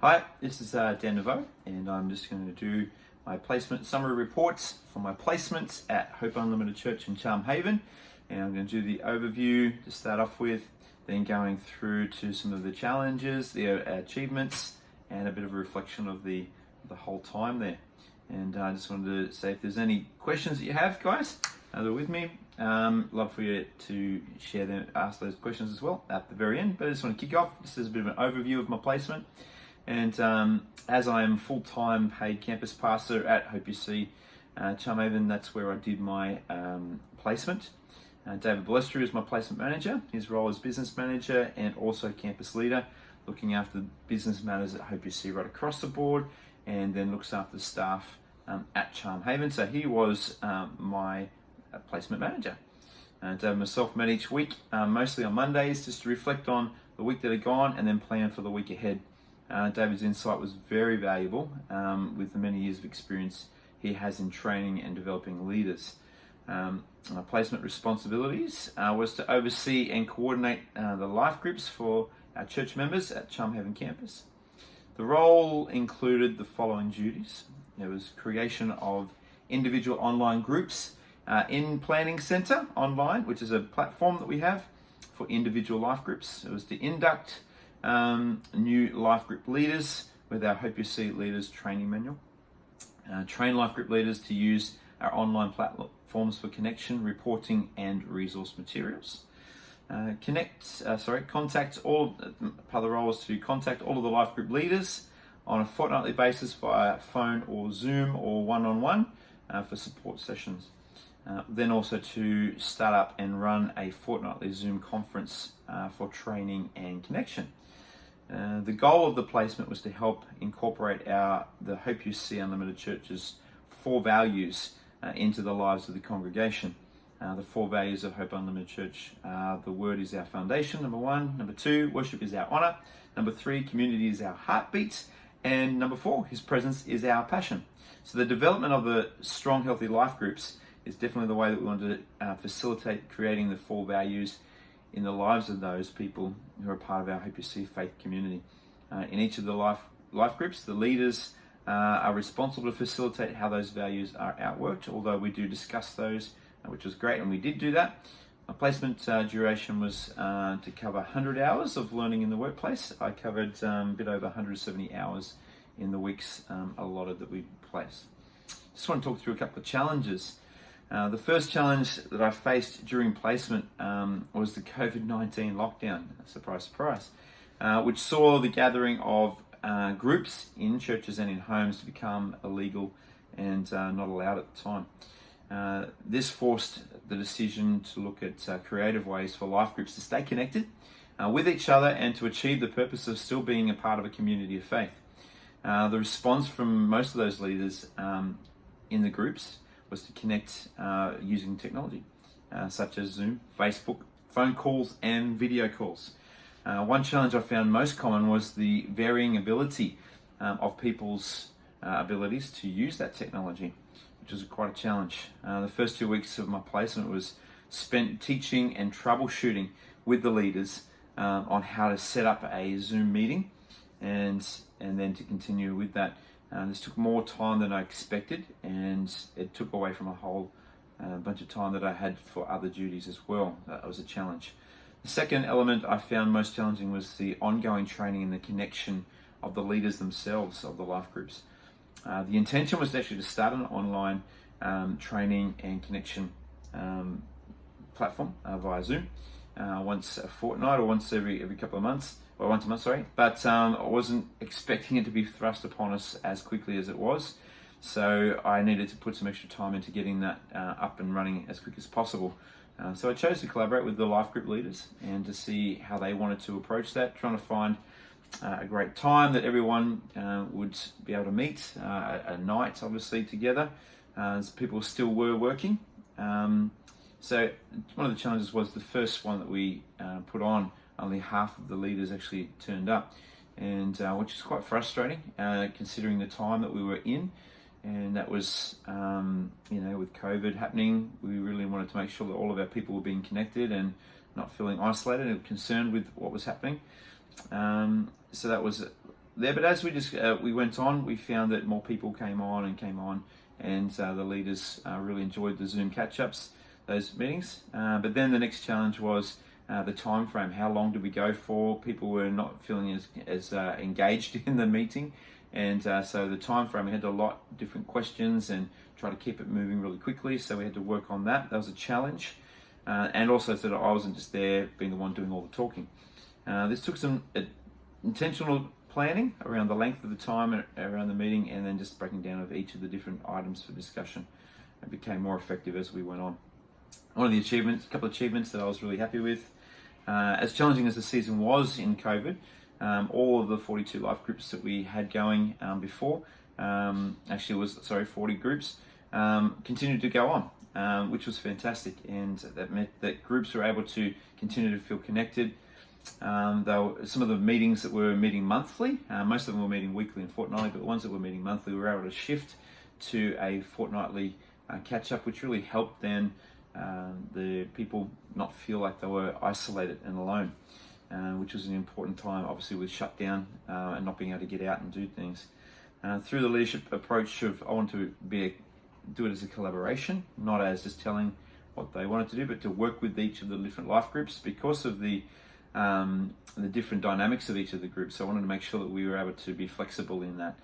Hi, this is Dan Neveau, and I'm just going to do my placement summary reports for my placements at Hope Unlimited Church in Charm Haven. And I'm going to do the overview to start off with, then going through to some of the challenges, the achievements, and a bit of a reflection of the whole time there. And I just wanted to say if there's any questions that you have, guys, that are with me, love for you to share them, ask those questions as well at the very end. But I just want to kick off. This is a bit of an overview of my placement. And as I am full-time paid campus pastor at Hope UC Charm Haven, that's where I did my placement. David Balestri is my placement manager. His role is business manager and also campus leader, looking after business matters at Hope UC right across the board, and then looks after the staff at Charm Haven. So he was my placement manager. David and myself met each week, mostly on Mondays, just to reflect on the week that had gone and then plan for the week ahead. David's insight was very valuable with the many years of experience he has in training and developing leaders. My placement responsibilities was to oversee and coordinate the life groups for our church members at Charm Haven campus. The role included the following duties. There was creation of individual online groups in Planning Center online, which is a platform that we have for individual life groups. It was to induct new life group leaders with our Hope UC Leaders Training Manual. Train life group leaders to use our online platforms for connection, reporting, and resource materials. Contact all, part of the role is to contact all of the life group leaders on a fortnightly basis via phone or Zoom or one-on-one for support sessions. Then also to start up and run a fortnightly Zoom conference for training and connection. The goal of the placement was to help incorporate the Hope UC Unlimited Church's 4 values into the lives of the congregation. The 4 values of Hope Unlimited Church: the Word is our foundation, number 1. Number 2, worship is our honor. Number 3, community is our heartbeat. And number 4, His presence is our passion. So the development of the strong, healthy life groups is definitely the way that we want to facilitate creating the 4 values in the lives of those people who are part of our Hope UC faith community. In each of the life groups, the leaders are responsible to facilitate how those values are outworked, although we do discuss those, which was great, and we did do that. My placement duration was to cover 100 hours of learning in the workplace. I covered a bit over 170 hours in the weeks allotted that we placed. Just want to talk through a couple of challenges. The first challenge that I faced during placement was the COVID-19 lockdown, surprise, surprise, which saw the gathering of groups in churches and in homes to become illegal and not allowed at the time. This forced the decision to look at creative ways for life groups to stay connected with each other and to achieve the purpose of still being a part of a community of faith. The response from most of those leaders in the groups was to connect using technology, such as Zoom, Facebook, phone calls, and video calls. One challenge I found most common was the varying ability of people's abilities to use that technology, which was quite a challenge. The first 2 weeks of my placement was spent teaching and troubleshooting with the leaders on how to set up a Zoom meeting and then to continue with that. This took more time than I expected, and it took away from a whole bunch of time that I had for other duties as well. That was a challenge. The second element I found most challenging was the ongoing training and the connection of the leaders themselves of the life groups. The intention was actually to start an online training and connection platform via Zoom once a fortnight or once every couple of months. Or once a month, sorry, but I wasn't expecting it to be thrust upon us as quickly as it was, so I needed to put some extra time into getting that up and running as quick as possible. So I chose to collaborate with the life group leaders and to see how they wanted to approach that, trying to find a great time that everyone would be able to meet, a night obviously together, as people still were working. So one of the challenges was the first one that we put on. Only half of the leaders actually turned up, and which is quite frustrating considering the time that we were in. And that was, with COVID happening, we really wanted to make sure that all of our people were being connected and not feeling isolated and concerned with what was happening. So that was there. But as we went on, we found that more people came on, and the leaders really enjoyed the Zoom catch-ups, those meetings. But then the next challenge was the time frame. How long did we go for? People were not feeling as engaged in the meeting, and so the time frame, we had a lot of different questions and try to keep it moving really quickly. So we had to work on that. That was a challenge, and also so that I wasn't just there being the one doing all the talking. This took some intentional planning around the length of the time around the meeting, and then just breaking down of each of the different items for discussion. It became more effective as we went on. One of the achievements, a couple of achievements that I was really happy with, as challenging as the season was in COVID, all of the 42 life groups that we had going before, 40 groups, continued to go on, which was fantastic, and that meant that groups were able to continue to feel connected. Though some of the meetings that were meeting monthly, most of them were meeting weekly and fortnightly, but the ones that were meeting monthly, we were able to shift to a fortnightly catch-up, which really helped then the people not feel like they were isolated and alone, which was an important time, obviously, with shutdown and not being able to get out and do things. Through the leadership approach of, I want to do it as a collaboration, not as just telling what they wanted to do, but to work with each of the different life groups because of the different dynamics of each of the groups. So I wanted to make sure that we were able to be flexible in that.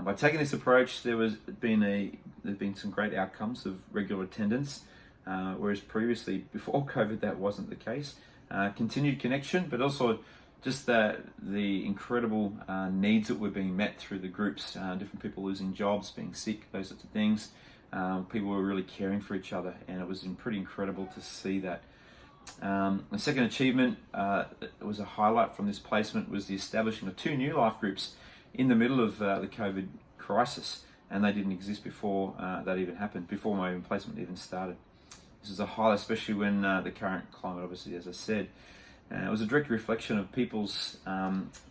By taking this approach, there's been some great outcomes of regular attendance, whereas previously, before COVID, that wasn't the case. Continued connection, but also just the incredible needs that were being met through the groups. Different people losing jobs, being sick, those sorts of things. People were really caring for each other, and it was pretty incredible to see that. The second achievement was a highlight from this placement was the establishing of 2 new life groups in the middle of the COVID crisis, and they didn't exist before that even happened, before my placement even started. This is a highlight, especially when the current climate, obviously, as I said. It was a direct reflection of people's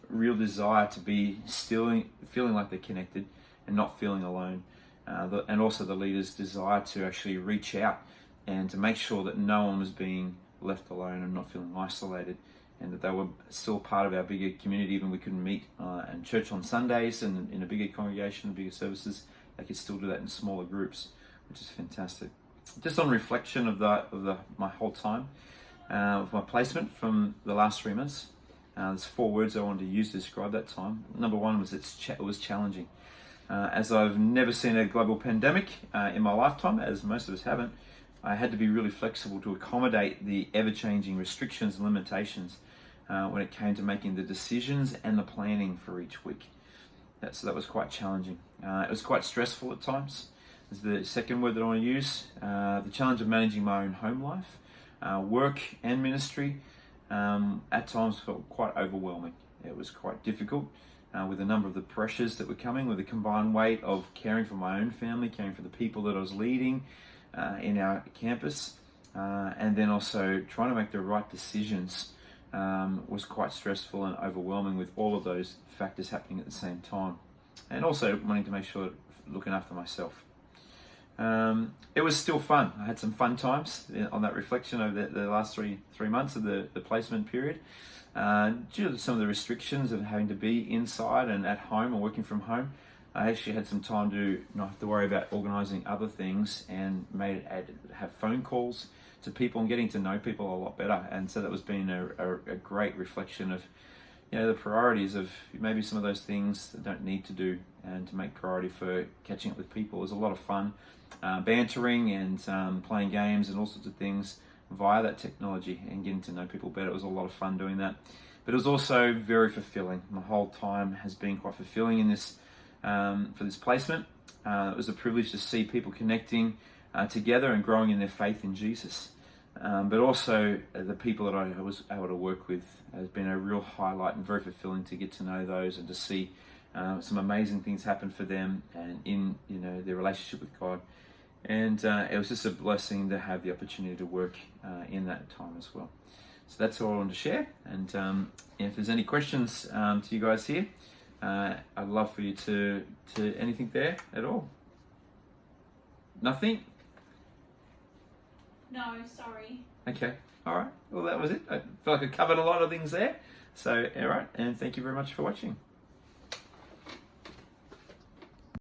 real desire to be feeling like they're connected and not feeling alone, and also the leaders' desire to actually reach out and to make sure that no one was being left alone and not feeling isolated, and that they were still part of our bigger community. Even we couldn't meet in church on Sundays and in a bigger congregation, bigger services, they could still do that in smaller groups, which is fantastic. Just on reflection of my whole time of my placement from the last 3 months, there's 4 words I wanted to use to describe that time. Number 1 was it was challenging. As I've never seen a global pandemic in my lifetime, as most of us haven't, I had to be really flexible to accommodate the ever-changing restrictions and limitations when it came to making the decisions and the planning for each week. So that was quite challenging. It was quite stressful at times. Is the second word that I want to use. The challenge of managing my own home life, work and ministry, at times felt quite overwhelming. It was quite difficult with a number of the pressures that were coming, with the combined weight of caring for my own family, caring for the people that I was leading in our campus, and then also trying to make the right decisions was quite stressful and overwhelming, with all of those factors happening at the same time, and also wanting to make sure looking after myself. It was still fun. I had some fun times on that reflection over the last three months of the placement period. Due to some of the restrictions of having to be inside and at home or working from home, I actually had some time to not have to worry about organising other things, and have phone calls to people and getting to know people a lot better. And so that was being a great reflection of, the priorities of maybe some of those things that don't need to do, and to make priority for catching up with people. It was a lot of fun, bantering and playing games and all sorts of things via that technology and getting to know people better. It was a lot of fun doing that, but it was also very fulfilling. My whole time has been quite fulfilling in this for this placement. It was a privilege to see people connecting together and growing in their faith in Jesus. But also the people that I was able to work with has been a real highlight, and very fulfilling to get to know those and to see some amazing things happen for them and in their relationship with God. And it was just a blessing to have the opportunity to work in that time as well. So that's all I wanted to share. And if there's any questions to you guys here, I'd love for you to anything there at all. Nothing? No, sorry. Okay, all right. Well, that was it. I feel like I covered a lot of things there. So, all right, and thank you very much for watching.